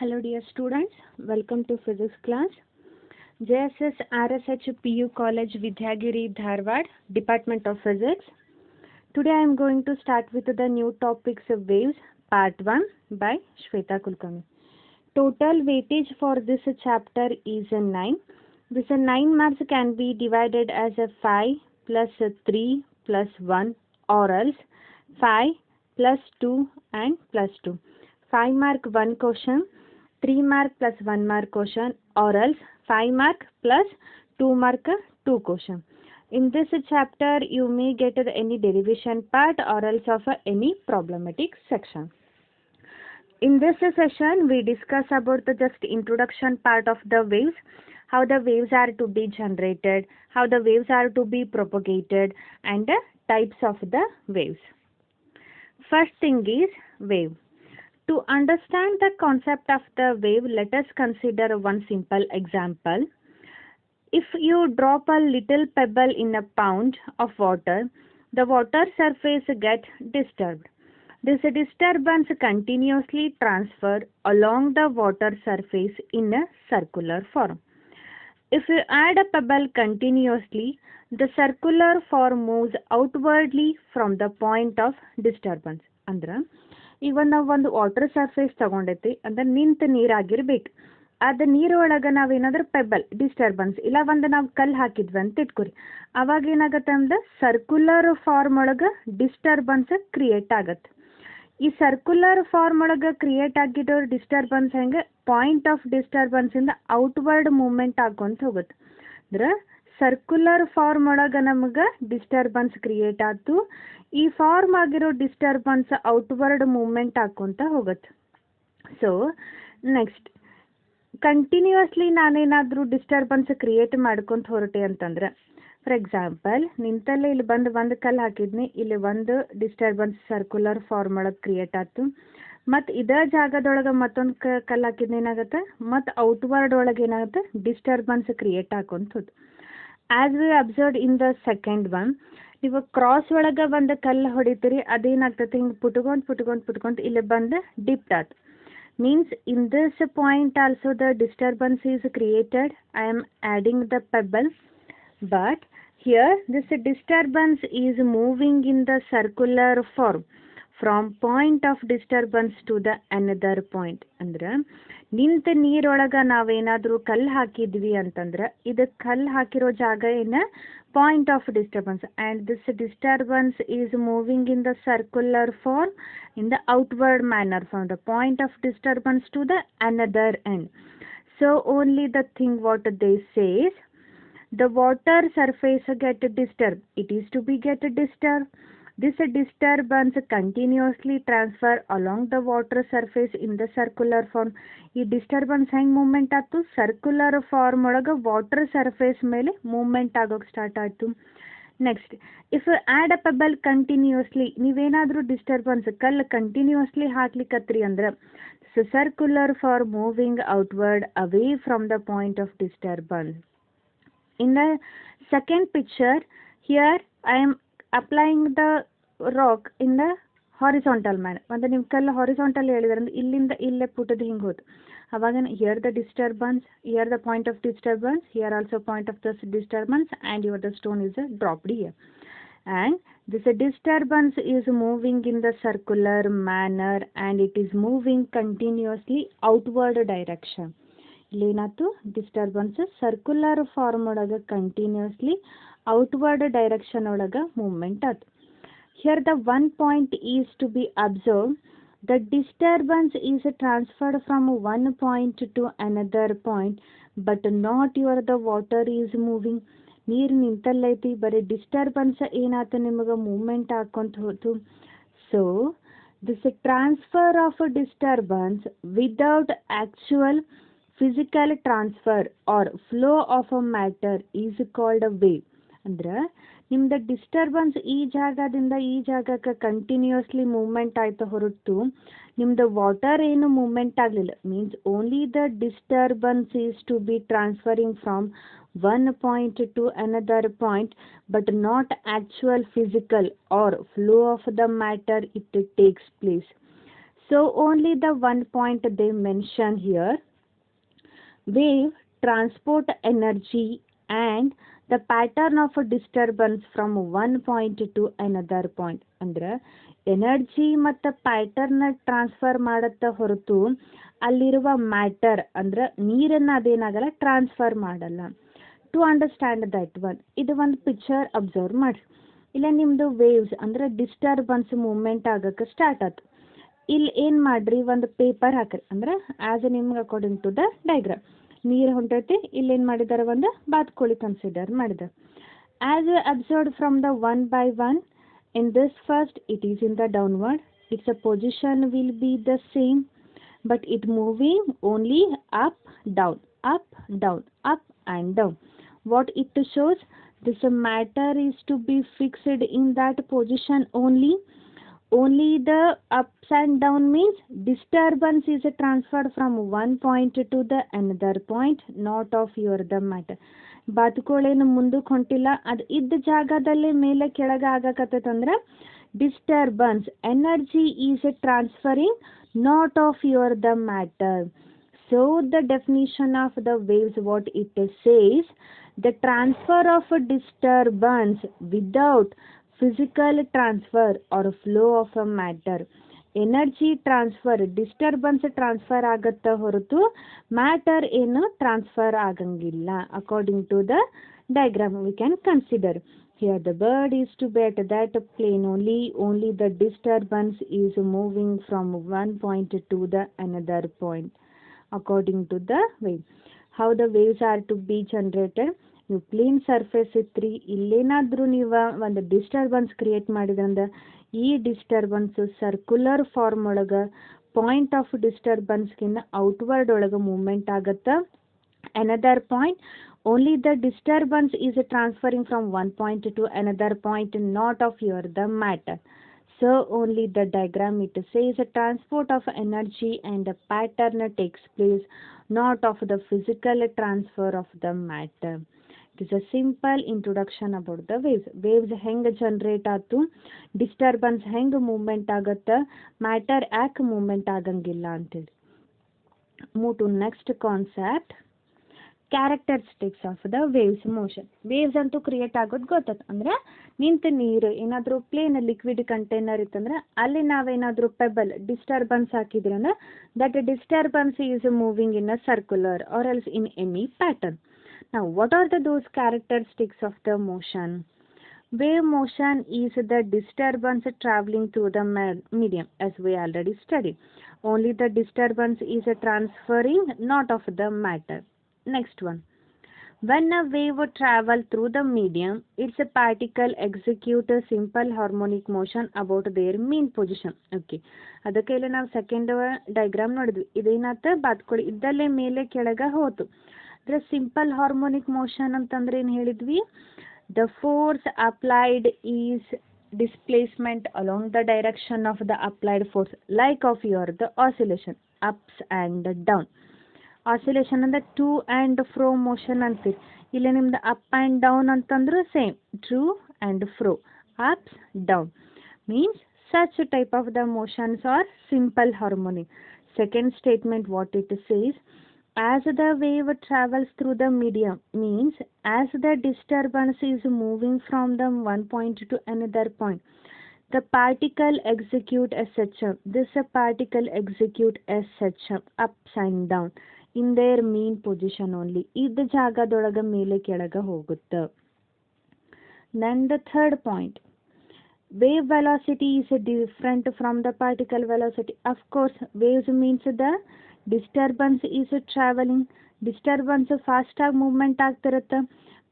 Hello dear students, welcome to physics class. JSS RSH PU College Vidyagiri Dharwad, Department of Physics. Today I am going to start with the new topics of waves, part 1 by Shweta Kulkarni. Total weightage for this chapter is 9. This 9 marks can be divided as a 5 plus 3 plus 1 or else 5 plus 2 and plus 2. 5 mark 1 question, 3 mark plus 1 mark question or else 5 mark plus 2 mark 2 question. In this chapter you may get any derivation part or else of any problematic section. In this session we discuss about the just introduction part of the waves, how the waves are to be generated, how the waves are to be propagated and the types of the waves. First thing is wave. To understand the concept of the wave, let us consider one simple example. If you drop a little pebble in a pound of water, the water surface gets disturbed. This disturbance continuously transfers along the water surface in a circular form. If you add a pebble continuously, the circular form moves outwardly from the point of disturbance. ಅಂದ್ರೆ ಈಗ ನಾವು ಒಂದು water surface ತಗೊಂಡೈತಿ ಅಂದ್ರೆ ನಿಂತ ನೀರಾಗಿರ್ಬೇಕು. ಅದು ನೀರೊಳಗೆ ನಾವೇನಾದ್ರೂ pebble disturbance ಇಲ್ಲ ಒಂದು ನಾವು ಕಲ್ಲು ಹಾಕಿದ್ವಿ ಅಂತ ಇಟ್ಕೊರಿ, ಅವಾಗ ಏನಾಗತ್ತೆ ಅಂದ್ರೆ ಸರ್ಕ್ಯುಲರ್ ಫಾರ್ಮ್ ಒಳಗೆ ಡಿಸ್ಟರ್ಬೆನ್ಸ್ ಕ್ರಿಯೇಟ್ ಆಗತ್ತೆ. ಈ ಸರ್ಕ್ಯುಲರ್ ಫಾರ್ಮ್ ಒಳಗೆ ಕ್ರಿಯೇಟ್ ಆಗಿರೋ ಡಿಸ್ಟರ್ಬೆನ್ಸ್ ಹೆಂಗೆ ಪಾಯಿಂಟ್ ಆಫ್ ಡಿಸ್ಟರ್ಬೆನ್ಸ್ ಇಂದ ಔಟ್ವರ್ಡ್ ಮೂವ್ಮೆಂಟ್ ಆಗೊಂತ ಹೋಗುತ್ತೆ. ಅಂದ್ರೆ ಸರ್ಕ್ಯುಲರ್ ಫಾರ್ಮ್ ಒಳಗೆ ನಮಗೆ ಡಿಸ್ಟರ್ಬೆನ್ಸ್ ಕ್ರಿಯೇಟ್ ಆಯ್ತು. ಈ ಫಾರ್ಮ್ ಆಗಿರೋ ಡಿಸ್ಟರ್ಬೆನ್ಸ್ ಔಟ್ವರ್ಡ್ ಮೂವ್ಮೆಂಟ್ ಆಕೊಂತ ಹೋಗುತ್ತೆ. ಸೊ ನೆಕ್ಸ್ಟ್ ಕಂಟಿನ್ಯೂಸ್ಲಿ ನಾನೇನಾದರೂ ಡಿಸ್ಟರ್ಬೆನ್ಸ್ ಕ್ರಿಯೇಟ್ ಮಾಡ್ಕೊಂತ ಹೊರಟೆ ಅಂತಂದ್ರೆ, ಫಾರ್ ಎಕ್ಸಾಂಪಲ್ ನಿಂತಲ್ಲೇ ಇಲ್ಲಿ ಬಂದು ಒಂದು ಕಲ್ಲು ಹಾಕಿದ್ನಿ, ಇಲ್ಲಿ ಒಂದು ಡಿಸ್ಟರ್ಬೆನ್ಸ್ ಸರ್ಕ್ಯುಲರ್ ಫಾರ್ಮ್ ಒಳಗೆ ಕ್ರಿಯೇಟ್ ಆಯ್ತು. ಮತ್ತು ಇದೇ ಜಾಗದೊಳಗೆ ಮತ್ತೊಂದು ಕಲ್ಲು ಹಾಕಿದ್ನಿ, ಏನಾಗುತ್ತೆ ಮತ್ತು ಔಟ್ವರ್ಡ್ ಒಳಗೆ ಏನಾಗುತ್ತೆ ಡಿಸ್ಟರ್ಬೆನ್ಸ್ ಕ್ರಿಯೇಟ್ ಆಕೊಂತ ಹೋದು. As we observe in the second one, ನೀವು ಕ್ರಾಸ್ ಒಳಗೆ ಒಂದು ಕಲ್ಲು ಹೊಡಿತೀರಿ, ಅದೇನಾಗ್ತದೆ ಹಿಂಗೆ ಪುಟ್ಕೊಂತ ಇಲ್ಲಿ ಬಂದು ಡಿಪ್ಟ್ ಆಯ್ತು. Means in this point also the disturbance is created. I am adding the pebble, but here this disturbance is moving in the circular form from point of disturbance to the another point. ಅಂದ್ರೆ ನಿಂತ ನೀರೊಳಗೆ ನಾವೇನಾದರೂ ಕಲ್ಲು ಹಾಕಿದ್ವಿ ಅಂತಂದ್ರೆ ಇದು ಕಲ್ಲು ಹಾಕಿರೋ ಜಾಗ ಏನ point of disturbance, and this disturbance is moving in the circular form in the outward manner from the point of disturbance to the another end. So only the thing what they say is the water surface get disturbed. It is to be get disturbed. This disturbance continuously transfer along the water surface in the circular form. ಈ disturbance ಹೆಂಗೆ movement ಆಯ್ತು, circular form ಒಳಗೆ water surface ಮೇಲೆ movement ಆಗೋಕೆ start ಆಯಿತು. Next if add a pebble continuously, ನೀವೇನಾದರೂ disturbance ಕಲ್ಲು continuously ಹಾಕ್ಲಿಕ್ಕತ್ರಿ ಅಂದ್ರೆ circular for moving outward away from the point of disturbance. In the second picture here I am applying the rock in the horizontal manner. ಒಂದು ನಿಮ್ಮ ಕಲ್ಲು horizontal ಹೇಳಿದ್ರಂದ್ರೆ ಇಲ್ಲಿಂದ ಇಲ್ಲೇ ಪುಟದ ಹಿಂಗೆ ಹೋದು, ಅವಾಗ here the disturbance, here the point of disturbance, here also point of the disturbance and your the stone is dropped here. And this disturbance is moving in the circular manner and it is moving continuously outward direction. ಇಲ್ಲೇನಾಯ್ತು disturbance circular form ಒಳಗೆ continuously outward direction ಒಳಗೆ movement ಆಯ್ತು. Here the one point is to be observed. The disturbance is transferred from one point to another point, but not your the water is moving. ನೀರು ನಿಂತಲ್ಲೈತಿ, ಬರೀ disturbance ಏನಾಯ್ತು ನಿಮಗೆ movement ಹಾಕೊಂತ ಹೋಯ್ತು. So this transfer of disturbance without actual physical transfer or flow of a matter is called a wave. ಅಂದ್ರೆ ನಿಮ್ದು disturbance ಈ ಜಾಗದಿಂದ ಈ ಜಾಗಕ್ಕೆ ಕಂಟಿನ್ಯೂಸ್ಲಿ ಮೂವ್ಮೆಂಟ್ ಆಯ್ತು ಹೊರತು ನಿಮ್ದು ವಾಟರ್ ಏನು ಮೂವ್ಮೆಂಟ್ ಆಗಲಿಲ್ಲ. Means only the disturbance is to be transferring from one point to another point, but not actual physical or flow of the matter it takes place. So only the one point they mention here, wave transport energy and the pattern of a disturbance from one point to another point. ಅಂದ್ರೆ energy ಮತ್ತು pattern transfer ಮಾಡುತ್ತೆ ಹೊರತು ಅಲ್ಲಿರುವ matter ಅಂದ್ರೆ ನೀರನ್ನು ಅದೇನಾಗಲ್ಲ transfer ಮಾಡಲ್ಲ. To understand that one, ಇದು ಒಂದು ಪಿಕ್ಚರ್ ಅಬ್ಸರ್ವ್ ಮಾಡಿ. ಇಲ್ಲ ನಿಮ್ಮದು ವೇವ್ಸ್ ಅಂದರೆ ಡಿಸ್ಟರ್ಬನ್ಸ್ ಮೂವ್ಮೆಂಟ್ ಆಗೋಕ್ಕೆ ಸ್ಟಾರ್ಟ್ ಆಯ್ತು. ಇಲ್ಲಿ ಏನು ಮಾಡಿರಿ, ಒಂದು ಪೇಪರ್ ಹಾಕ್ರಿ. ಅಂದರೆ ಆ್ಯಸ್ ನಿಮ್ಗೆ ಅಕಾರ್ಡಿಂಗ್ ಟು ದ ಡೈಗ್ರಾಮ್ ನೀರು ಹೊಂಟೈತಿ. ಇಲ್ಲೇನು ಮಾಡಿದ್ದಾರೆ, ಒಂದು ಬಾತುಕೋಳಿ ಕನ್ಸಿಡರ್ ಮಾಡಿದ್ದಾರೆ. As observed from the one by one, in this first it is in the downward, its position will be the same, but it moving only up down up down up and down. What it shows, this matter is to be fixed in that position only. Only the ups and down means disturbance is transferred from one point to the another point, not of your the matter. ಬಾತುಕೋಳೇನು ಮುಂದಕ್ಕೆ ಹೊಂಟಿಲ್ಲ, ಅದು ಇದ್ದ ಜಾಗದಲ್ಲೇ ಮೇಲೆ ಕೆಳಗೆ ಆಗಕತ್ತಂದ್ರೆ disturbance energy is transferring, not of your the matter. So the definition of the waves what it says, the transfer of disturbance without physical transfer or flow of a matter. Energy transfer, disturbance transfer ಆಗುತ್ತೆ ಹೊರತು matter ಏನು transfer ಆಗಂಗಿಲ್ಲ. According to the diagram we can consider here the bird is to be at that plane only the disturbance is moving from one point to the another point according to the wave. How the waves are to be generated, ನೀವು plane surface ಇತ್ತು, ಇಲ್ಲೇನಾದರೂ ನೀವು ಒಂದು disturbance create ಮಾಡಿದ್ರಂದ್ರೆ ಈ disturbance circular form ಒಳಗೆ point of ಡಿಸ್ಟರ್ಬನ್ಸ್ಗಿನ್ನ outward ಒಳಗೆ ಮೂವ್ಮೆಂಟ್ ಆಗುತ್ತೆ. Another point, only the disturbance is transferring from one point to another point, not of your the matter. So only the diagram it says a transport of energy and a pattern takes place, not of the physical transfer of the matter. It is a simple introduction about the waves. Waves ಹೆಂಗೆ generate ಆಯ್ತು, disturbance ಹೆಂಗೆ movement ಆಗುತ್ತೆ, matter ಯಾಕೆ movement ಆಗಂಗಿಲ್ಲ ಅಂತೇಳಿ. Move to next concept, characteristics of the waves motion. Waves ಅಂತೂ create ಆಗೋದು ಗೊತ್ತದ. ಅಂದರೆ ನಿಂತ ನೀರು ಏನಾದರೂ ಪ್ಲೇನ್ ಲಿಕ್ವಿಡ್ ಕಂಟೈನರ್ ಇತ್ತಂದ್ರೆ ಅಲ್ಲಿ ನಾವೇನಾದರೂ ಪೆಬಲ್ ಡಿಸ್ಟರ್ಬನ್ಸ್ ಹಾಕಿದ್ರೆ ಅಂದ್ರೆ that disturbance is moving in a circular or else in any pattern. Now, what are those characteristics of the motion? Wave motion is the disturbance traveling through the medium, as we already studied. Only the disturbance is transferring, not of the matter. Next one. When a wave travels through the medium, its particle execute a simple harmonic motion about their mean position. Okay. ಅದಕ್ಕೆ ಇಲ್ಲಿ ನಾವು second diagram ನೋಡಿದ್ವಿ. ಇದೇನಾತ ಬಾತ್ಕೊಳ್ಳಿ ಇದ್ದಲ್ಲೇ ಮೇಲೆ ಕೆಳಗೆ ಹೋತು. ಅಂದರೆ simple harmonic motion ಅಂತಂದ್ರೆ ಏನು ಹೇಳಿದ್ವಿ, the force applied is displacement along the direction of the applied force, like of your the oscillation ups and down. Oscillation ಅಂದರೆ ಟು ಆ್ಯಂಡ್ ಫ್ರೋ ಮೋಷನ್ ಅಂತೀರಿ. ಇಲ್ಲಿ ನಿಮ್ದು ಅಪ್ ಆ್ಯಂಡ್ ಡೌನ್ ಅಂತಂದ್ರೆ same, true and pro, ups down means such type of the motions are simple harmonic. Second statement what it says, as the wave travels through the medium means as the disturbance is moving from the one point to another point, the particle execute as such. This particle execute as such ups and down in their mean position only. ಇದ್ದ ಜಾಗದೊಳಗೆ ಮೇಲೆ ಕೆಳಗೆ ಹೋಗುತ್ತೆ. Then the third point, wave velocity is different from the particle velocity. Of course, waves means the disturbance is traveling. Disturbance fast ಆಗಿ movement ಆಗ್ತಿರುತ್ತೆ.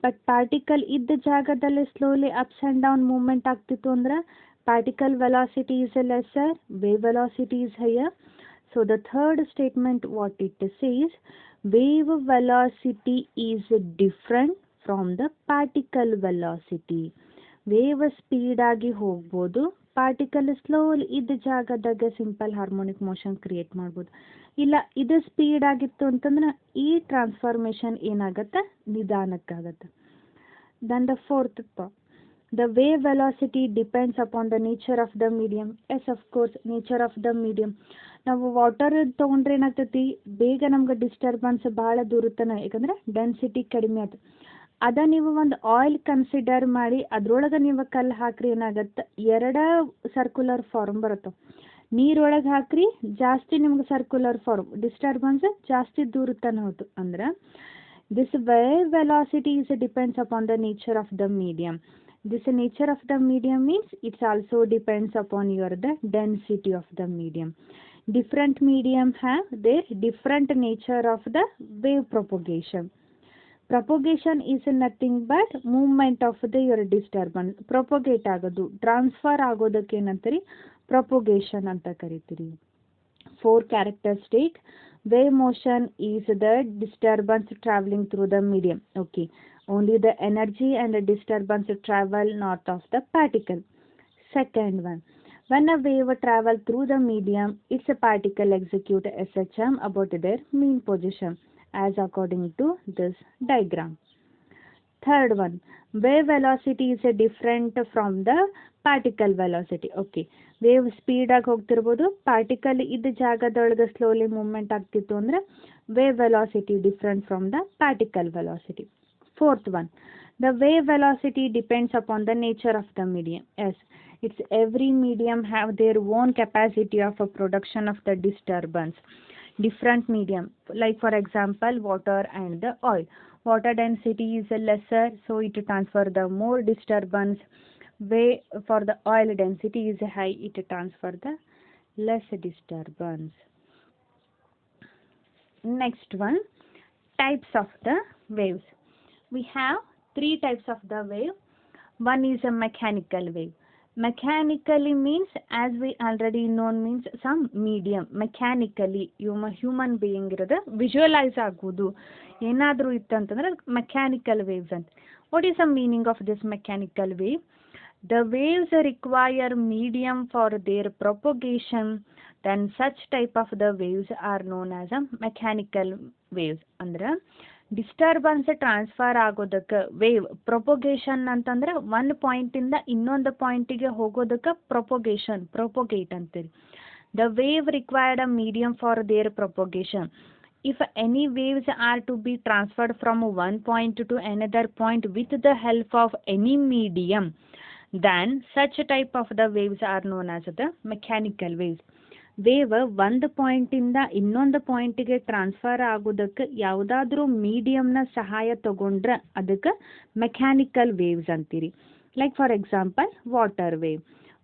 But particle ಇದ್ದ ಜಾಗದಲ್ಲಿ slowly ups and down movement ಆಗ್ತಿತ್ತು ಅಂದ್ರೆ particle velocity is lesser, wave velocity is higher. So the third statement what it says, wave velocity is different from the particle velocity. Wave ಸ್ಪೀಡಾಗಿ ಹೋಗ್ಬೋದು, particle slowly ಇದ್ದ ಜಾಗದಾಗ simple harmonic motion create ಮಾಡ್ಬೋದು. ಇಲ್ಲ ಇದು speed ಆಗಿತ್ತು ಅಂತಂದ್ರೆ ಈ ಟ್ರಾನ್ಸ್ಫಾರ್ಮೇಷನ್ ಏನಾಗುತ್ತೆ, ನಿಧಾನಕ್ಕಾಗತ್ತೆ. Then the fourth The wave velocity depends upon the nature of the medium. Yes, of course, nature of the medium. ನಾವು ವಾಟರ್ ತೊಗೊಂಡ್ರೆ ಏನಾಗ್ತೈತಿ, ಬೇಗ ನಮ್ಗೆ ಡಿಸ್ಟರ್ಬೆನ್ಸ್ ಭಾಳ ದೂರತನ, ಯಾಕಂದ್ರೆ ಡೆನ್ಸಿಟಿ ಕಡಿಮೆ ಆಯ್ತು. ಅದ ನೀವು ಒಂದು ಆಯಿಲ್ ಕನ್ಸಿಡರ್ ಮಾಡಿ ಅದ್ರೊಳಗೆ ನೀವು ಕಲ್ಲು ಹಾಕ್ರಿ, ಏನಾಗತ್ತೆ, ಎರಡು ಸರ್ಕ್ಯುಲರ್ ಫಾರ್ಮ್ ಬರುತ್ತೆ. ನೀರೊಳಗೆ ಹಾಕ್ರಿ, ಜಾಸ್ತಿ ನಿಮ್ಗೆ ಸರ್ಕ್ಯುಲರ್ ಫಾರ್ಮ್, ಡಿಸ್ಟರ್ಬೆನ್ಸ್ ಜಾಸ್ತಿ ದೂರತನ ಹೋಯ್ತು. ಅಂದ್ರೆ this wave velocity is depends upon the nature of the medium. This nature of the medium means it also depends upon the density of the medium. Different medium have their different nature of the wave propagation. Propagation is nothing but movement of the your disturbance. Propagate ಆಗೋದು, transfer ಆಗೋದಕ್ಕೆ ಏನಂತೀರಿ, propagation ಅಂತ ಕರಿತೀರಿ. 4 characteristic. Wave motion is the disturbance traveling through the medium. Okay, only the energy and the disturbance travel north of the particle. Second one, when a wave travel through the medium, its a particle execute SHM about their mean position as according to this diagram. Third one, wave velocity is different from the particle velocity. Okay, wave ಸ್ಪೀಡಾಗಿ ಹೋಗ್ತಿರ್ಬೋದು, particle ಇದ್ದ ಜಾಗದೊಳಗೆ slowly movement ಆಗ್ತಿತ್ತು ಅಂದರೆ wave velocity different from the particle velocity. Fourth one, the wave velocity depends upon the nature of the medium. Yes, it's every medium have their own capacity of a production of the disturbance. Different medium, like for example water and the oil. Water density is lesser, so it transfer the more disturbance. Way for the oil density is high, it transfer the less disturbance. Next one, types of the waves. We have 3 types of the wave. One is a mechanical wave. Mechanically means, as we already know, means some medium. Mechanically human being ಇರೋದು visualise ಆಗೋದು ಏನಾದರೂ ಇತ್ತಂತಂದ್ರೆ mechanical waves ಅಂತ. What is the meaning of this mechanical wave? The waves require medium for their propagation, then such type of the waves are known as a mechanical waves. ಅಂದ್ರೆ disturbance transfer ಆಗೋದಕ್ಕೆ wave propagation ಅಂತಂದ್ರೆ ಒಂದು ಪಾಯಿಂಟಿಂದ ಇನ್ನೊಂದು ಪಾಯಿಂಟಿಗೆ ಹೋಗೋದಕ್ಕೆ ಪ್ರೊಪೊಗೇಟ್ ಅಂತೀರಿ. The wave required a medium for there propagation. If any waves are to be transferred from one point to another point with the help of any medium, then such type of the waves are known as the mechanical waves. Wave ಒಂದು ಪಾಯಿಂಟಿಂದ ಇನ್ನೊಂದು ಪಾಯಿಂಟಿಗೆ transfer ಆಗೋದಕ್ಕೆ ಯಾವುದಾದ್ರೂ ಮೀಡಿಯಂನ ಸಹಾಯ ತಗೊಂಡ್ರೆ ಅದಕ್ಕೆ mechanical waves ಅಂತೀರಿ. Like for example water wave.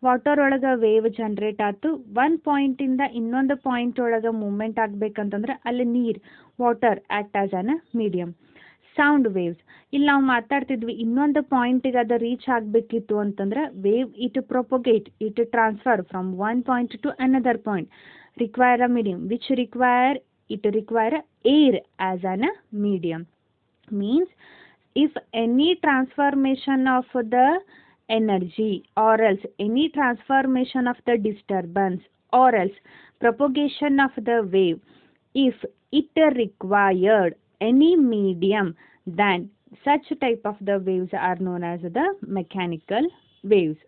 Water ಒಳಗೆ ವೇವ್ ಜನ್ರೇಟ್ ಆಯ್ತು, ಒಂದು ಪಾಯಿಂಟಿಂದ ಇನ್ನೊಂದು ಪಾಯಿಂಟ್ ಒಳಗೆ ಮೂವ್ಮೆಂಟ್ ಆಗಬೇಕಂತಂದ್ರೆ ಅಲ್ಲಿ ನೀರು, water act as an medium. Sound waves, ಇಲ್ಲಿ ನಾವು ಮಾತಾಡ್ತಿದ್ವಿ, ಇನ್ನೊಂದು ಪಾಯಿಂಟಿಗೆ ಅದು ರೀಚ್ ಆಗಬೇಕಿತ್ತು ಅಂತಂದ್ರೆ wave it propagate, it transfer from one point to another point, require a medium which require air as an medium. Means if any transformation of the energy or else any transformation of the disturbance or else propagation of the wave, if it required any medium, then such type of the waves are known as the mechanical waves.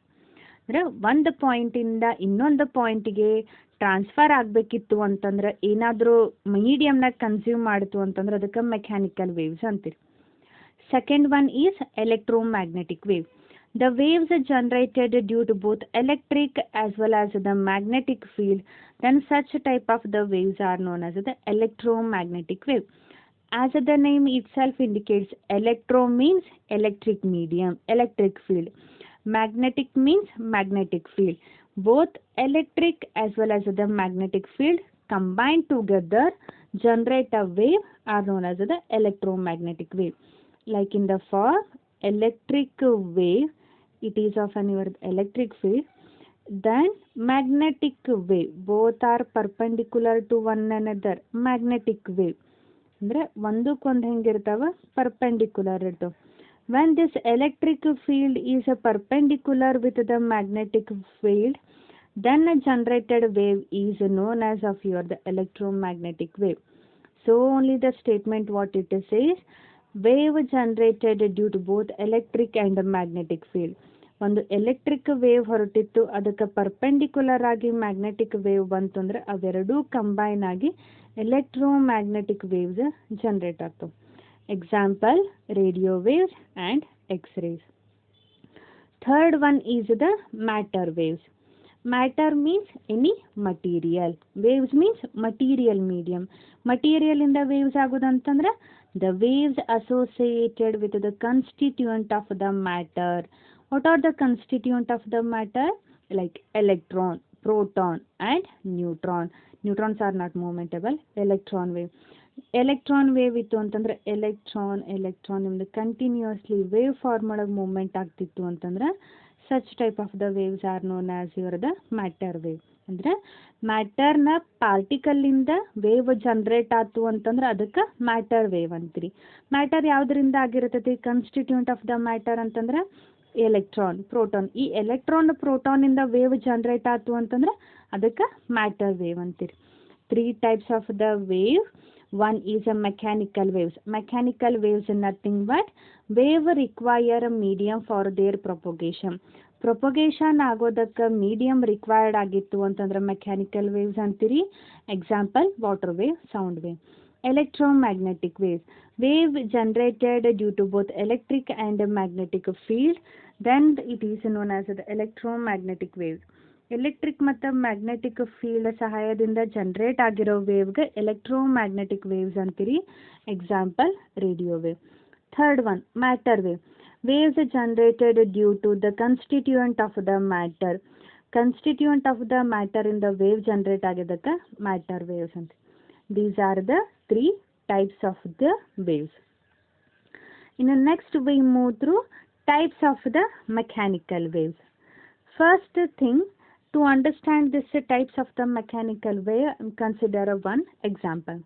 ಅಂದರೆ ಒಂದು ಪಾಯಿಂಟಿಂದ ಇನ್ನೊಂದು ಪಾಯಿಂಟಿಗೆ transfer ಆಗಬೇಕಿತ್ತು ಅಂತಂದ್ರೆ ಏನಾದರೂ ಮೀಡಿಯಮ್ನ consume ಮಾಡಿತು ಅಂತಂದ್ರೆ ಅದಕ್ಕೆ ಮೆಕ್ಯಾನಿಕಲ್ ವೇವ್ಸ್ ಅಂತೀರಿ. Second one is electromagnetic wave. The waves are generated due to both electric as well as the magnetic field. Then such type of the waves are known as the electromagnetic wave. As the name itself indicates, electro means electric medium, electric field. Magnetic means magnetic field. Both electric as well as the magnetic field combined together generate a wave are known as the electromagnetic wave. Like in the form electric wave, it is of an electric field. Then magnetic wave, both are perpendicular to one another. Magnetic wave ಅಂದ್ರೆ ಒಂದಕ್ಕೊಂದು ಹೆಂಗಿರ್ತಾವ, perpendicular ಇರ್ತಾವ. When this electric field is perpendicular with the magnetic field, then a generated wave is known as of the electromagnetic wave. So only the statement what it says, wave generated due to both electric and magnetic field. ಒಂದು electric wave ಹೊರಟಿತ್ತು, ಅದಕ್ಕೆ perpendicular ಆಗಿ magnetic wave ಬಂತು ಅಂದರೆ ಅವೆರಡೂ combine ಆಗಿ electromagnetic waves generate ಆಗ್ತವೆ. Example radio waves and X-race. Third one is the matter waves. Matter means any material. Waves means material medium. Material in the waves ಆಗೋದಂತಂದ್ರೆ the waves associated with the constituent of the matter. What are the constituent of the matter? Like electron, proton and neutron. Neutrons are not movementable. Electron wave. Electron wave ಇತ್ತು ಅಂತಂದ್ರೆ electron ನಿಮ್ದು continuously wave form ಒಳಗೆ movement ಆಗ್ತಿತ್ತು ಅಂತಂದ್ರೆ such type of the waves R known as your the matter wave. ಅಂದರೆ ಮ್ಯಾಟರ್ನ ಪಾರ್ಟಿಕಲ್ಲಿಂದ wave generate ಆಯ್ತು ಅಂತಂದ್ರೆ ಅದಕ್ಕೆ ಮ್ಯಾಟರ್ ವೇವ್ ಅಂತೀರಿ. ಮ್ಯಾಟರ್ ಯಾವುದರಿಂದ ಆಗಿರ್ತೈತಿ? ಕನ್ಸ್ಟಿಟ್ಯೂಂಟ್ ಆಫ್ ದ ಮ್ಯಾಟರ್ ಅಂತಂದ್ರೆ ಎಲೆಕ್ಟ್ರಾನ್, ಪ್ರೋಟಾನ್. ಈ ಎಲೆಕ್ಟ್ರಾನ್ ಪ್ರೋಟಾನಿಂದ ವೇವ್ ಜನರೇಟ್ ಆಯ್ತು ಅಂತಂದ್ರೆ ಅದಕ್ಕೆ ಮ್ಯಾಟರ್ ವೇವ್ ಅಂತೀರಿ. 3 types of the wave. One is a mechanical waves. Mechanical waves are nothing but wave require a medium for their propagation. Propagation ಆಗೋದಕ್ಕೆ medium required ಆಗಿತ್ತು ಅಂತಂದ್ರೆ mechanical waves ಅಂತೀರಿ. Example water wave, sound wave. Electromagnetic waves. Wave generated due to both electric and magnetic field. Then it is known as the electromagnetic waves. Electric ಮತ್ತು magnetic field ಸಹಾಯದಿಂದ generate ಆಗಿರೋ ವೇವ್ಗೆ electromagnetic waves ಅಂತೀರಿ. Example radio wave. Third one matter wave. Waves generated due to the constituent of the matter. Constituent of the ಮ್ಯಾಟರಿಂದ wave generate ಆಗಿದ್ದಕ್ಕೆ matter waves ಅಂತ. These are the 3 types of the waves. In the next we move through types of the mechanical waves. First thing, to understand this types of the mechanical wave, consider one example.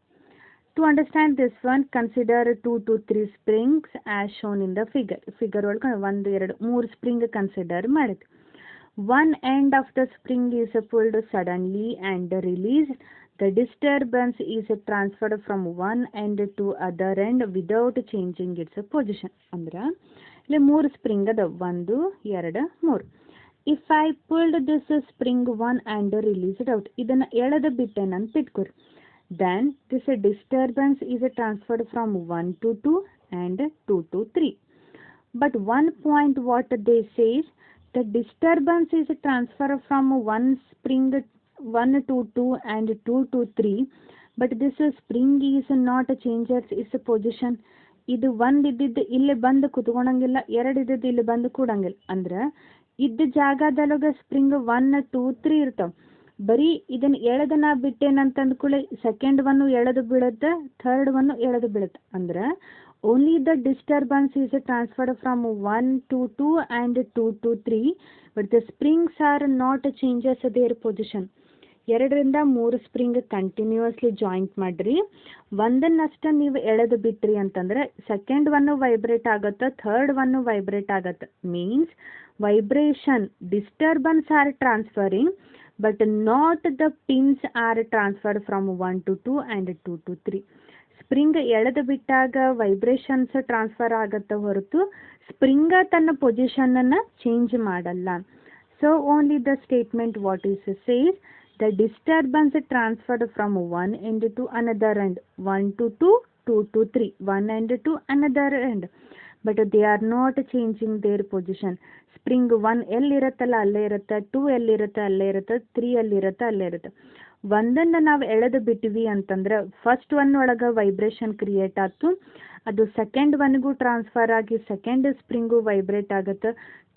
To understand this one, consider 2 to 3 springs as shown in the figure. Figure ಒಳಗೆ 1 2 3 spring consider ಮಾಡಿದ್ವಿ. One end of the spring is pulled suddenly and released. The disturbance is transferred from one end to other end without changing its position. ಅಂದ್ರೆ ಇಲ್ಲಿ 3 spring ಅದ, 1 2 3. If I pulled this spring one and released out, ಇದನ್ನ ಎಳೆದ ಬಿಟ್ಟೆನ ಅಂತ ಇಟ್ಕೊರಿ. Then this disturbance is transferred from 1 to 2 and 2 to 3. But one point what they say is the disturbance is transferred from one spring 1 to 2 and 2 to 3, but this spring is not changes its position. ಇದು 1 ಇದ್ದಿದ್ದು ಇಲ್ಲಿ ಬಂದು ಕುತ್ಕೊಳಂಗಿಲ್ಲ, 2 ಇದ್ದಿದ್ದು ಇಲ್ಲಿ ಬಂದು ಕೂಡಂಗಿಲ್ಲ. ಅಂದ್ರೆ ಇದ್ದ ಜಾಗದೊಳಗೆ spring 1 2 3 ಇರ್ತಾವ. ಬರೀ ಇದನ್ನ ಎಳೆದ ನಾ ಬಿಟ್ಟೇನಂತಂದ ಕೂಡ ಸೆಕೆಂಡ್ ಒನ್ ಎಳೆದು ಬೀಳುತ್ತೆ, ಥರ್ಡ್ ಒನ್ ಎಳೆದು ಬೀಳುತ್ತೆ. ಅಂದ್ರೆ only the disturbance is transferred from 1 to 2 and 2 to 3, but the springs are not changes their position. 2 ರಿಂದ 3 ಸ್ಪ್ರಿಂಗ್ ಕಂಟಿನ್ಯೂಸ್ಲಿ ಜಾಯಿಂಟ್ ಮಾಡ್ರಿ. ಒಂದನ್ನಷ್ಟ ನೀವು ಎಳೆದು ಬಿಟ್ರಿ ಅಂತಂದ್ರೆ ಸೆಕೆಂಡ್ ಒನ್ ವೈಬ್ರೇಟ್ ಆಗುತ್ತೆ, ಥರ್ಡ್ ಒನ್ ವೈಬ್ರೇಟ್ ಆಗುತ್ತೆ. Means vibration, disturbance are transferring, but not the pins are transferred from 1 to 2 and 2 to 3. Spring ಎಳೆದು ಬಿಟ್ಟಾಗ ವೈಬ್ರೇಷನ್ಸ್ ಟ್ರಾನ್ಸ್ಫರ್ ಆಗುತ್ತೆ ಹೊರತು ಸ್ಪ್ರಿಂಗ್ ತನ್ನ ಪೊಸಿಷನನ್ನು ಚೇಂಜ್ ಮಾಡಲ್ಲ. So only the statement what is says the disturbance transferred from one end to another end, 1 to 2, 2 to 3, one end to another end, but they are not changing their position. Spring 1 ಎಲ್ಲಿರುತ್ತಲ್ಲ ಅಲ್ಲೇ ಇರುತ್ತೆ, 2 ಎಲ್ಲಿರುತ್ತೆ ಅಲ್ಲೇ ಇರುತ್ತೆ, 3 ಎಲ್ಲಿರುತ್ತೆ ಅಲ್ಲೇ ಇರುತ್ತೆ. ಒಂದನ್ನು ನಾವು ಎಳೆದು ಬಿಟ್ಟಿವಿ ಅಂತಂದ್ರೆ ಫಸ್ಟ್ ಒನ್ ಒಳಗೆ ವೈಬ್ರೇಷನ್ ಕ್ರಿಯೇಟ್ ಆಯ್ತು, ಅದು ಸೆಕೆಂಡ್ ಒನ್ಗೂ ಟ್ರಾನ್ಸ್ಫರ್ ಆಗಿ ಸೆಕೆಂಡ್ ಸ್ಪ್ರಿಂಗು ವೈಬ್ರೇಟ್ ಆಗುತ್ತೆ,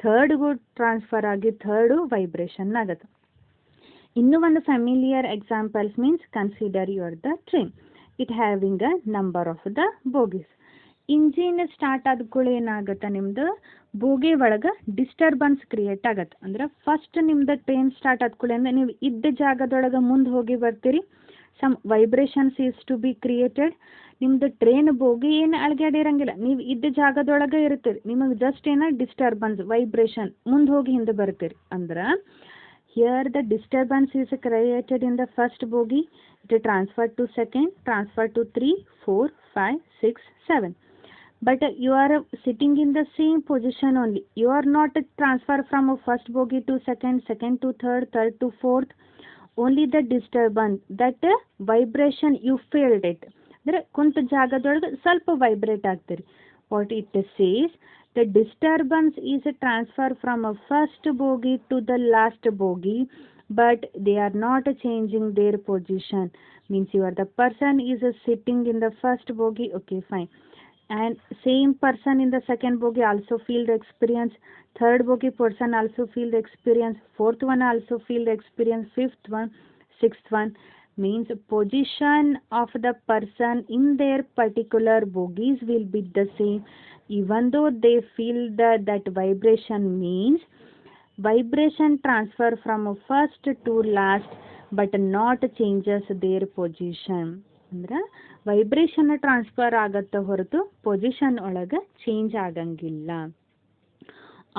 ಥರ್ಡ್ಗೂ ಟ್ರಾನ್ಸ್ಫರ್ ಆಗಿ ಥರ್ಡು ವೈಬ್ರೇಷನ್ ಆಗುತ್ತೆ. ಇನ್ನೂ ಒಂದು familiar examples means consider your the train, it having a number of the bogies. Engine start ಆದ್ಕೂಳೆ ಏನಾಗುತ್ತೆ, ನಿಮ್ದು ಬೋಗಿ ಒಳಗೆ ಡಿಸ್ಟರ್ಬೆನ್ಸ್ ಕ್ರಿಯೇಟ್ ಆಗತ್ತೆ. ಅಂದ್ರೆ ಫಸ್ಟ್ ನಿಮ್ದು ಟ್ರೈನ್ ಸ್ಟಾರ್ಟ್ ಆದ್ಕೂಳೆ ಅಂದರೆ ನೀವು ಇದ್ದ ಜಾಗದೊಳಗೆ ಮುಂದೆ ಹೋಗಿ ಬರ್ತೀರಿ, some vibrations is to be created. ನಿಮ್ದು ಟ್ರೈನ್ ಬೋಗಿ ಏನು ಅಳಗ್ಯಾಡಿರಂಗಿಲ್ಲ, ನೀವು ಇದ್ದ ಜಾಗದೊಳಗೆ ಇರ್ತೀರಿ, ನಿಮಗೆ ಜಸ್ಟ್ ಏನೋ ಡಿಸ್ಟರ್ಬೆನ್ಸ್ ವೈಬ್ರೇಷನ್ ಮುಂದೆ ಹೋಗಿ ಹಿಂದೆ ಬರ್ತೀರಿ. ಅಂದ್ರೆ here the disturbance is created in the first bogie, it transferred to second, transferred to 3, 4, 5, 6, 7. but you are sitting in the same position only. You are not transfer from a first bogie to second, second to third, third to fourth. Only the disturbance, that vibration you felt it. ಅಂದರೆ ಕುಂತ ಜಾಗದೊಳಗೆ ಸ್ವಲ್ಪ vibrate ಆಗ್ತೀರಿ. What it says, the disturbance is a transfer from a first bogie to the last bogie, but they are not changing their position. Means you are the person is sitting in the first bogie, okay fine, and same person in the second bogie also feel the experience, third bogie person also feel the experience, fourth one also feel the experience, fifth one, sixth one. Means position of the person in their particular bogies will be the same, even though they feel that vibration. Means vibration transfer from first to last, but not changes their position. ಅಂದ್ರೆ vibration transfer ಆಗತ್ತೆ ಹೊರತು position ಒಳಗೆ change ಆಗಂಗಿಲ್ಲ.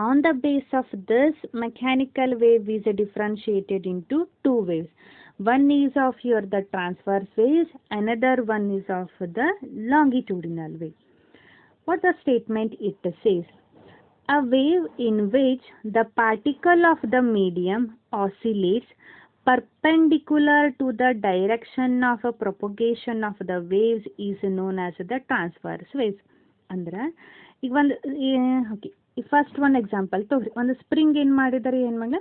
On the base of this, mechanical wave is differentiated into two waves. One is of the transverse waves, another one is of the longitudinal wave. What the statement it says? A wave in which the particle of the medium oscillates perpendicular to the direction of a propagation of the waves is known as the transverse waves. ಅಂದ್ರೆ ಈಗ ಒಂದು okay, first ಒಂದು example ತಗೋರಿ. ಒಂದು spring ಏನು ಮಾಡಿದರೆ ಏನು ಮಗ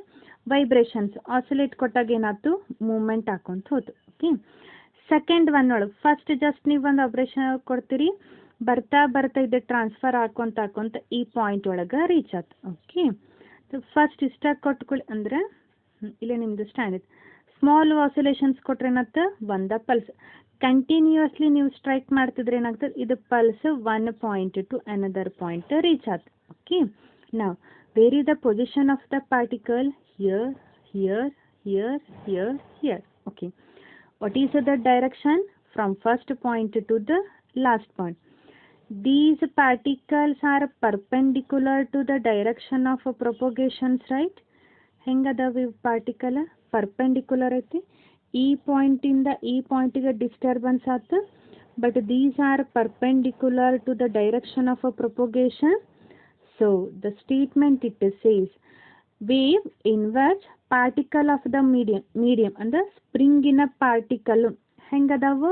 ವೈಬ್ರೇಷನ್ಸ್ ಆಸಿಲೇಟ್ ಕೊಟ್ಟಾಗ ಏನಾಯ್ತು, ಮೂಮೆಂಟ್ ಹಾಕೊಂತ ಹೋತು. ಓಕೆ, ಸೆಕೆಂಡ್ ಒನ್ ಒಳಗೆ ಫಸ್ಟ್ ಜಸ್ಟ್ ನೀವು ಒಂದು ವೈಬ್ರೇಷನ್ ಕೊಡ್ತೀರಿ, ಬರ್ತಾ ಬರ್ತಾ ಇದು ಟ್ರಾನ್ಸ್ಫರ್ ಹಾಕೊಂತ ಈ ಪಾಯಿಂಟ್ ಒಳಗೆ ರೀಚ್ ಆಯ್ತು. ಓಕೆ, ಫಸ್ಟ್ ಇಷ್ಟ ಕೊಟ್ಕೊಳ್ಳಿ ಅಂದರೆ ಇಲ್ಲೇ ನಿಮ್ಮದು ಸ್ಟ್ಯಾಂಡ್ ಇದೆ. ಸ್ಮಾಲ್ ಆಸಿಲೇಷನ್ಸ್ ಕೊಟ್ರೆ ಏನಾಗ್ತದೆ, ಒಂದ ಪಲ್ಸ್ ಕಂಟಿನ್ಯೂಸ್ಲಿ ನೀವು ಸ್ಟ್ರೈಕ್ ಮಾಡ್ತಿದ್ರೆ ಏನಾಗ್ತದೆ, ಇದು pulse one point to another point reach ಆಯ್ತು. ಓಕೆ, ನಾವು where is the position of the particle, here here here here here. Okay, what is the direction from first point to the last point? These particles are perpendicular to the direction of propagations, right? ಹೆಂಗದಾವ particle perpendicular ಐತಿ, ಈ ಪಾಯಿಂಟಿಂದ ಈ ಪಾಯಿಂಟಿಗೆ disturbance ಆಯ್ತು, but these are perpendicular to the direction of propagation. So the statement it says wave in which particle of the medium ಅಂದ್ರೆ ಸ್ಪ್ರಿಂಗಿನ particle ಹೆಂಗದಾವು,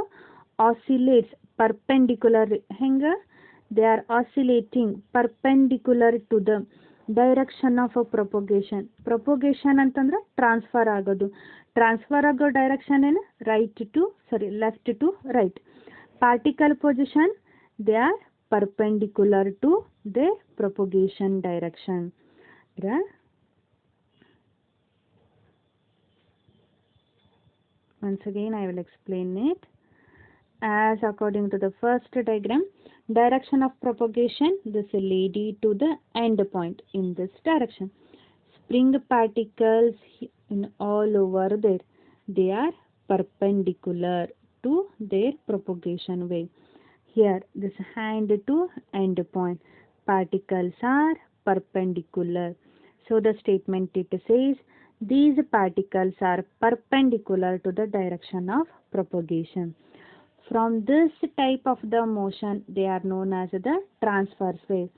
ಆಸಿಲೇಟ್ಸ್ ಪರ್ಪೆಂಡಿಕ್ಯುಲರ್. ಹೆಂಗ they are oscillating perpendicular to the direction of propagation. Propagation ಅಂತಂದ್ರೆ transfer ಆಗೋದು, transfer ಆಗೋ direction ಏನು, left to right. Particle position they are perpendicular to the propagation direction. Once again I will explain it. As according to the first diagram, direction of propagation, this will lead to the end point in this direction. Spring particles in all over there, they are perpendicular to their propagation wave. Here this hand to end point, particles are perpendicular. So the statement it says these particles are perpendicular to the direction of propagation. From this type of the motion, they are known as the transverse wave.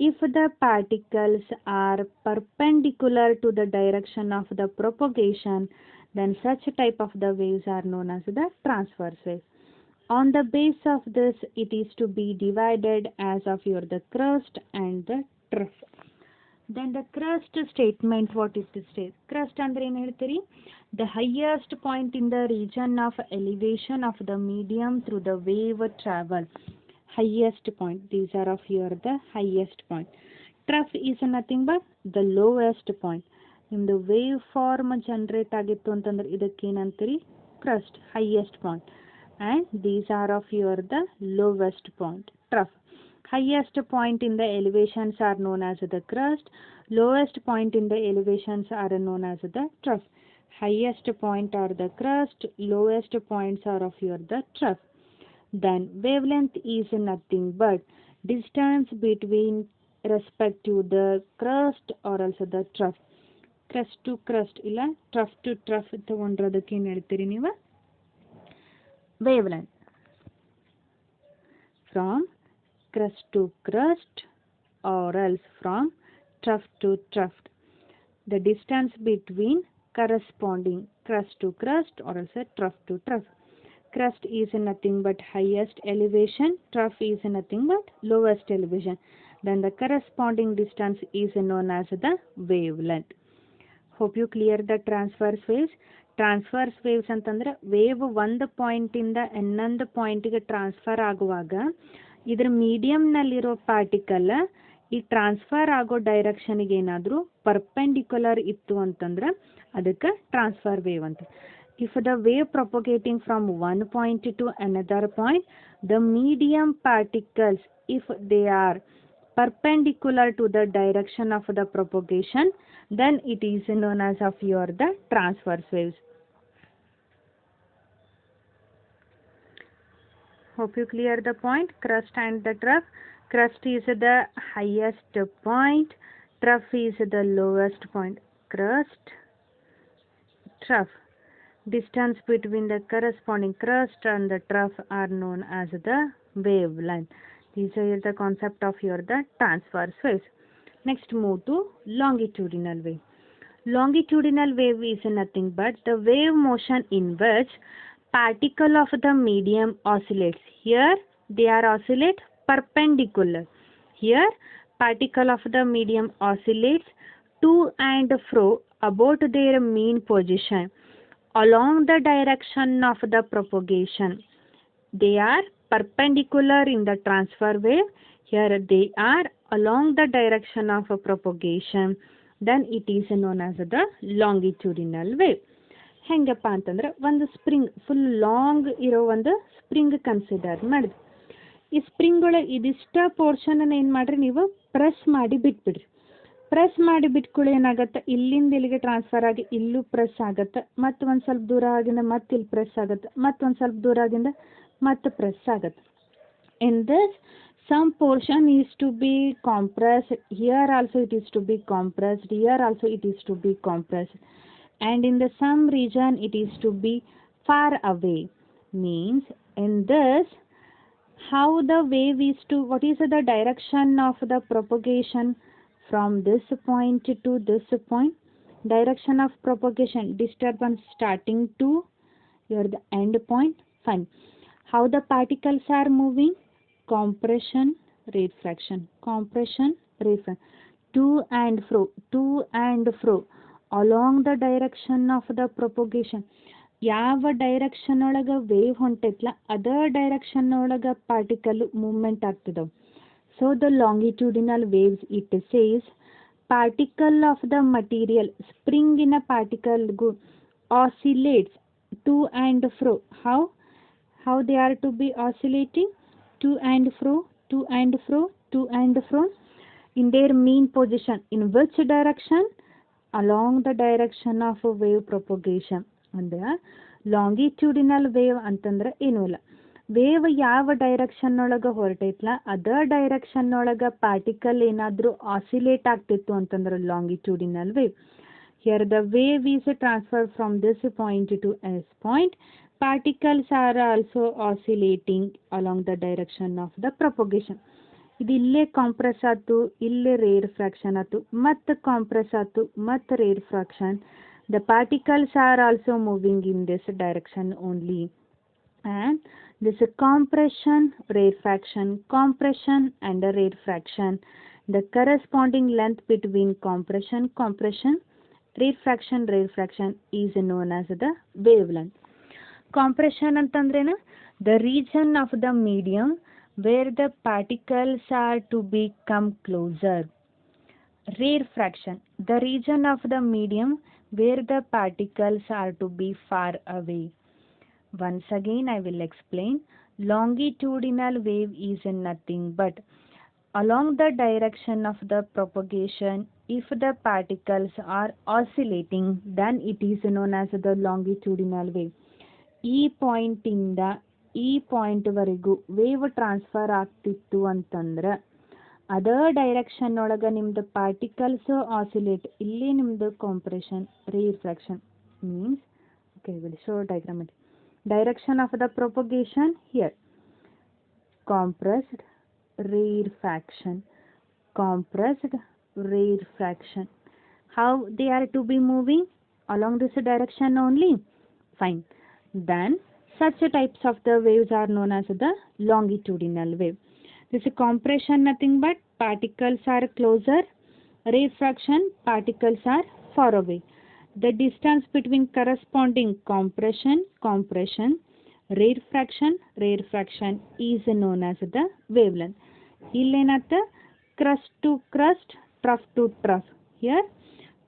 If the particles are perpendicular to the direction of the propagation, then such type of the waves are known as the transverse wave. On the base of this, it is to be divided as of the crust and the trough. Then the crust statement, what it says? Crust andre ಏನು ಹೇಳ್ತೀರಿ? The highest point in the region of elevation of the medium through the wave travel. Highest point. These are of the highest point. Trough is nothing but the lowest point. ನಿಮ್ದು wave form generate ಆಗಿತ್ತು ಅಂತಂದ್ರೆ ಇದಕ್ಕೆ ಏನಂತೀರಿ? crust, highest point. And these are of the lowest point, trough. Highest point in the elevations are known as the crust, lowest point in the elevations are known as the trough. Highest point are the crust, lowest points are of the trough. Then wavelength is nothing but distance between respect to the crust or also the trough. Crust to crust ಇಲ್ಲ trough to trough ತಗೊಂಡ್ರದಕ್ಕೆ ಏನು ಹೇಳ್ತೀರಿ ನೀವು? wavelength. From crust to crust, or else from trough to trough. The distance between corresponding crust to crust or else trough to trough. Crust is nothing but highest elevation, trough is nothing but lowest elevation. Then the corresponding distance is known as the wavelength. Hope you clear the transverse waves. Transverse waves ಅಂತಂದರೆ wave ಒಂದು ಪಾಯಿಂಟಿಂದ ಇನ್ನೊಂದು ಪಾಯಿಂಟಿಗೆ transfer ಆಗುವಾಗ ಇದರ ಮೀಡಿಯಮ್ನಲ್ಲಿರೋ particle ಈ transfer ಆಗೋ ಡೈರೆಕ್ಷನ್ಗೆ ಏನಾದರೂ perpendicular ಇತ್ತು ಅಂತಂದ್ರೆ ಅದಕ್ಕೆ ಟ್ರಾನ್ಸ್ಫರ್ ವೇವ್ ಅಂತ. If the wave propagating from one point to another point, the medium particles, if they are perpendicular to the direction of the propagation, then it is known as of your the transverse waves. Hope you clear the point. Crust and the trough. Crust is the highest point, trough is the lowest point. Crust, trough. Distance between the corresponding crust and the trough are known as the wavelength. These are the concept of your the transverse waves. Next move to longitudinal wave. Longitudinal wave is nothing but the wave motion in which particle of the medium oscillates. Here they are oscillate perpendicular. Here particle of the medium oscillates to and fro about their mean position along the direction of the propagation. They are perpendicular in the transfer wave. Here they are along the direction of propagation. Then it is known as the longitudinal wave. ಹೆಂಗಪ್ಪ ಅಂತಂದ್ರೆ ಒಂದು spring full long ಇರೋ ಒಂದು spring consider ಮಾಡಿದ್ವಿ. ಈ spring ಒಳಗೆ ಇದಿಷ್ಟ ಪೋರ್ಷನನ್ನು ಏನು ಮಾಡಿರಿ ನೀವು ಪ್ರೆಸ್ ಮಾಡಿ ಬಿಟ್ಬಿಡ್ರಿ. ಪ್ರೆಸ್ ಮಾಡಿ ಬಿಟ್ಕೊಳ್ಳಿ ಏನಾಗುತ್ತೆ, ಇಲ್ಲಿಂದ ಇಲ್ಲಿಗೆ ಟ್ರಾನ್ಸ್ಫರ್ ಆಗಿ ಇಲ್ಲೂ ಪ್ರೆಸ್ ಆಗುತ್ತೆ, ಮತ್ತು ಒಂದು ಸ್ವಲ್ಪ ದೂರ ಆಗಿಂದ ಮತ್ತೆ ಇಲ್ಲಿ ಪ್ರೆಸ್ ಆಗುತ್ತೆ, ಮತ್ತೊಂದು ಸ್ವಲ್ಪ ದೂರ ಆಗಿಂದ ಮತ್ತೆ ಪ್ರೆಸ್ ಆಗುತ್ತೆ. In this some portion is to be compressed, here also it is to be compressed, here also it is to be compressed, and in the some region it is to be far away. Means in this, how the wave is to, what is the direction of the propagation from this point to this point? Direction of propagation, disturbance starting to your the end point. Fine. How the particles are moving? Compression, refraction, compression, refraction, to and fro along the direction of the propagation. ಯಾವ direction ಒಳಗೆ wave ಹೊಂಟೈತ್ಲ ಅದೇ direction ಒಳಗೆ particle movement ಆಗ್ತದವು. So the longitudinal waves it says particle of the material, ಸ್ಪ್ರಿಂಗಿನ ಪಾರ್ಟಿಕಲ್ಗೂ oscillates to and fro. How they are to be oscillating? To and fro, to and fro, to and fro in their mean position. In which direction? Along the direction of a wave propagation. ಅಂದ್ರೆ longitudinal wave ಅಂತಂದ್ರೆ ಏನೂ ಇಲ್ಲ, wave ಯಾವ direction ಒಳಗೆ ಹೊರಟೈತ್ಲ ಅದೇ direction ಒಳಗೆ particle ಏನಾದರೂ oscillate ಆಗ್ತಿತ್ತು ಅಂತಂದ್ರೆ longitudinal wave. Here the wave is transfer from this point to S point. Particles are also oscillating along the direction of the propagation. ಇದು ಇಲ್ಲೇ ಕಾಂಪ್ರೆಸ್ ಆಯ್ತು, ಇಲ್ಲೇ ರೇರ್ ಫ್ರಾಕ್ಷನ್ ಆಯ್ತು, ಮತ್ತೆ ಕಾಂಪ್ರೆಸ್ ಆಯ್ತು, ಮತ್ತೆ rarefaction. The particles are also moving in this direction only. And this compression, rarefaction, compression and rarefaction. The corresponding length between compression, rarefaction is known as the wavelength. Compression ಅಂತಂದ್ರೇನ? The region of the medium where the particles are to become closer. Rarefaction, the region of the medium where the particles are to be far away. Once again I will explain. Longitudinal wave is nothing but along the direction of the propagation. If the particles are oscillating, then it is known as the longitudinal wave. ಈ ಪಾಯಿಂಟಿಂದ ಈ ಪಾಯಿಂಟ್ವರೆಗೂ wave transfer ಆಗ್ತಿತ್ತು ಅಂತಂದ್ರೆ ಅದೇ direction ಒಳಗೆ ನಿಮ್ಮದು particles oscillate. ಇಲ್ಲಿ ನಿಮ್ಮದು compression, refraction means okay will show diagram. Direction of the propagation here compressed, rarefaction, compressed, rarefaction. How they are to be moving? Along this direction only? Fine. Then such types of the waves are known as the longitudinal wave. This is compression, nothing but particles are closer. Rarefaction, particles are far away. The distance between corresponding compression, rarefaction is known as the wavelength. Illenata crust to crust, trough to trough. Here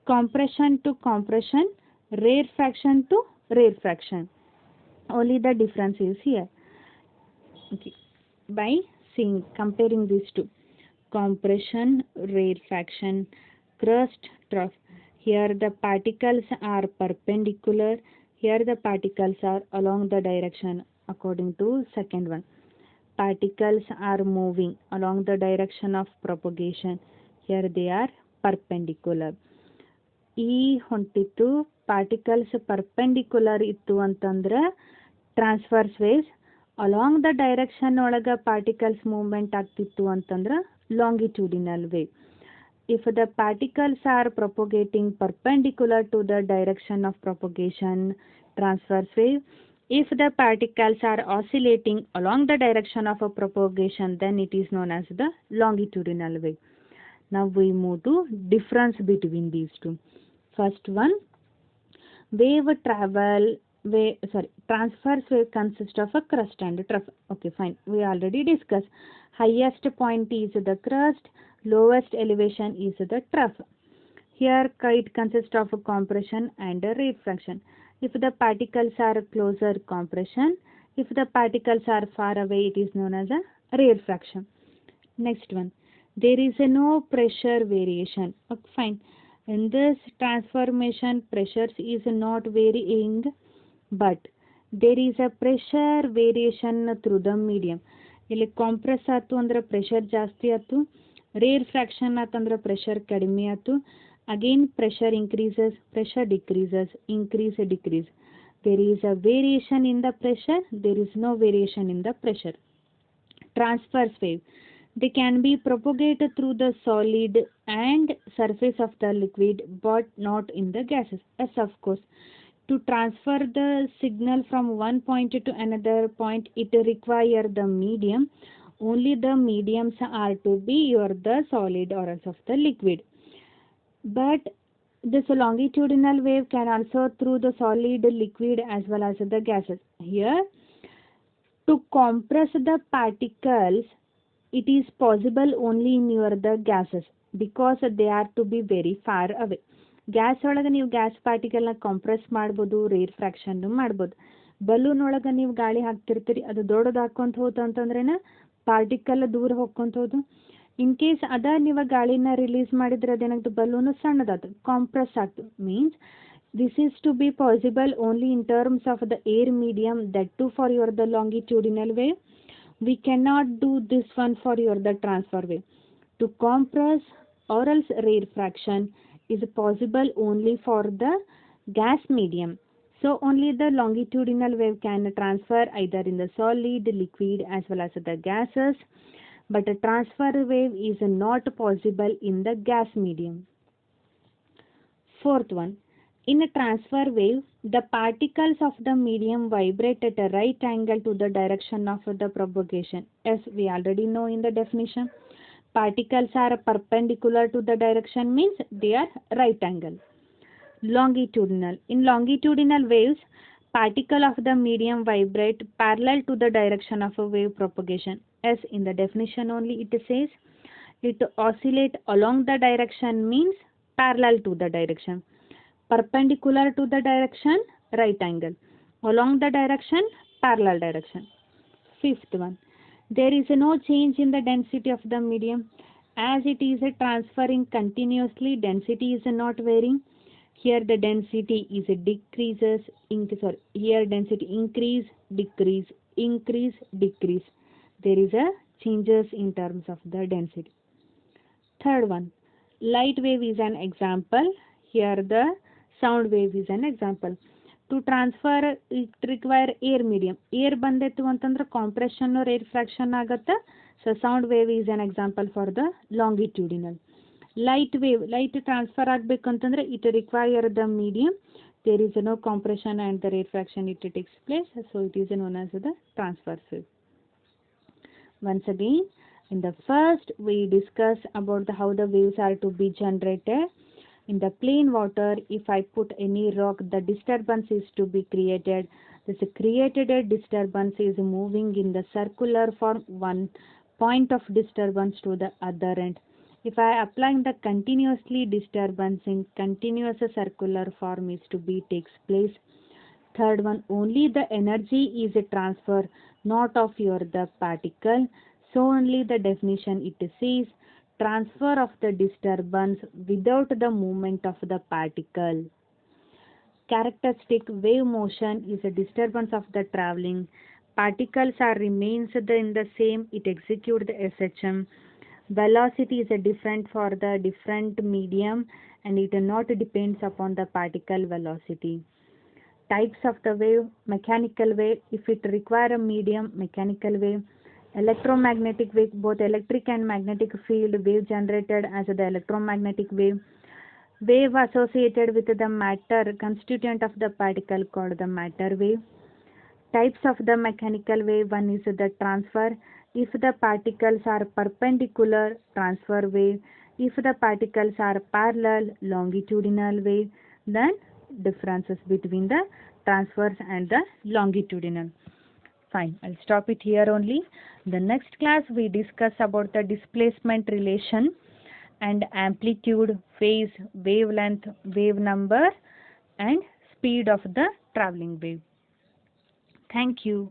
compression to compression, rarefaction to rarefaction. Only the difference is here. Okay. By comparing these two, compression, rarefaction, crust, trough. Here the particles are perpendicular. Here the particles are along the direction according to second one. Particles are moving along the direction of propagation. Here they are perpendicular. ಈ ಹೊಂಟಿತ್ತು particles perpendicular ಇತ್ತು ಅಂತಂದ್ರೆ transverse waves, along the direction ಒಳಗೆ particles movement ಆಗ್ತಿತ್ತು ಅಂತಂದ್ರೆ longitudinal wave. If the particles are propagating perpendicular to the direction of propagation, transverse wave. If the particles are oscillating along the direction of a propagation, then it is known as the longitudinal wave. Now we move to difference between these two. First one, transverse wave consists of a crust and a trough. Okay, fine. We already discussed. Highest point is the crust, lowest elevation is the trough. Here it consists of a compression and a rarefaction. If the particles are closer, compression. If the particles are far away, it is known as a rarefaction. Next one, there is no pressure variation. Okay, fine. In this transformation, pressures is not varying, but there is a pressure variation through the medium. ಇಲ್ಲಿ compress ಆಯ್ತು ಅಂದ್ರೆ pressure ಜಾಸ್ತಿ ಆಯ್ತು, ರೇರ್ಫ್ರಾಕ್ಷನ್ ಆತಂದ್ರೆ pressure ಕಡಿಮೆ ಆಯ್ತು. Again pressure increases, pressure decreases, increase decrease. There is a variation in the pressure, there is no variation in the pressure. Transverse wave, they can be propagated through the solid and surface of the liquid, but not in the gases. Yes, of course. To transfer the signal from one point to another point, it requires the medium. Only the mediums are to be the solid or else of the liquid. But this longitudinal wave can also through the solid, liquid as well as the gases. Here, to compress the particles, it is possible only in the gases because they are to be very far away. Gas ಒಳಗೆ ನೀವು gas ಪಾರ್ಟಿಕಲ್ನ compress ಮಾಡ್ಬೋದು, ರೇರ್ಫ್ರಾಕ್ಷನ್ ಮಾಡ್ಬೋದು. Balloon ಒಳಗೆ ನೀವು ಗಾಳಿ ಹಾಕ್ತಿರ್ತೀರಿ, ಅದು ದೊಡ್ಡದು ಹಾಕ್ಕೊಂತ ಹೋತು ಅಂತಂದ್ರೇನ ಪಾರ್ಟಿಕಲ್ ದೂರ ಹೋಗ್ಕೊಂತ ಹೋದು. ಇನ್ ಕೇಸ್ ನೀವು ಗಾಳಿನ ರಿಲೀಸ್ ಮಾಡಿದ್ರೆ ಅದೇನಾಗ್ತದೆ, ಬಲೂನು ಸಣ್ಣದಾಯ್ತು, ಕಾಂಪ್ರೆಸ್ ಆಗ್ತದೆ. Means this is to be possible only in terms of the air medium, that too for the longitudinal wave. We cannot do this one for the transfer wave. To compress or else rarefaction is possible only for the gas medium. So only the longitudinal wave can transfer either in the solid, liquid as well as the gases, but a transfer wave is not possible in the gas medium. Fourth one, in a transfer wave, the particles of the medium vibrate at a right angle to the direction of the propagation. As we already know in the definition, particles are perpendicular to the direction means they are right angle. Longitudinal. In longitudinal waves, particle of the medium vibrate parallel to the direction of a wave propagation. As in the definition only it says, it oscillate along the direction means parallel to the direction. Perpendicular to the direction, right angle. Along the direction, parallel direction. Fifth one, there is no change in the density of the medium. As it is transferring continuously, density is not varying. Here the density is decreases, here density increase, decrease, increase, decrease. There is a changes in terms of the density. Third one, light wave is an example. Here the sound wave is an example. To transfer it require air medium. Air ಬಂದಿತ್ತು ಅಂತಂದ್ರೆ compression or refraction ಆಗುತ್ತೆ. So sound wave is an example for the longitudinal. Light wave, light transfer ಆಗಬೇಕಂತಂದ್ರೆ it require the medium. There is no compression and the refraction it takes place. So it is known as the transverse wave. Once again, in the first we discuss about how the waves are to be generated. In the plain water, if I put any rock, the disturbance is to be created. This created disturbance is moving in the circular form, one point of disturbance to the other end. If I apply the continuously disturbance in continuous circular form is to be takes place. Third one, only the energy is a transfer, not of the particle. So only the definition it says, transfer of the disturbance without the movement of the particle. Characteristic wave motion is a disturbance of the traveling. Particles are remains in the same, it execute the SHM. Velocity is a different for the different medium and it not depends upon the particle velocity. Types of the wave, mechanical wave, if it require a medium, mechanical wave. Electromagnetic wave, both electric and magnetic field wave generated as the electromagnetic wave. Wave associated with the matter constituent of the particle called the matter wave. Types of the mechanical wave, one is the transfer. If the particles are perpendicular, transfer wave. If the particles are parallel, longitudinal wave. Then differences between the transverse and the longitudinal. Fine, I'll stop it here only. The next class we discuss about the displacement relation and amplitude, phase, wavelength, wave number and speed of the traveling wave. Thank you.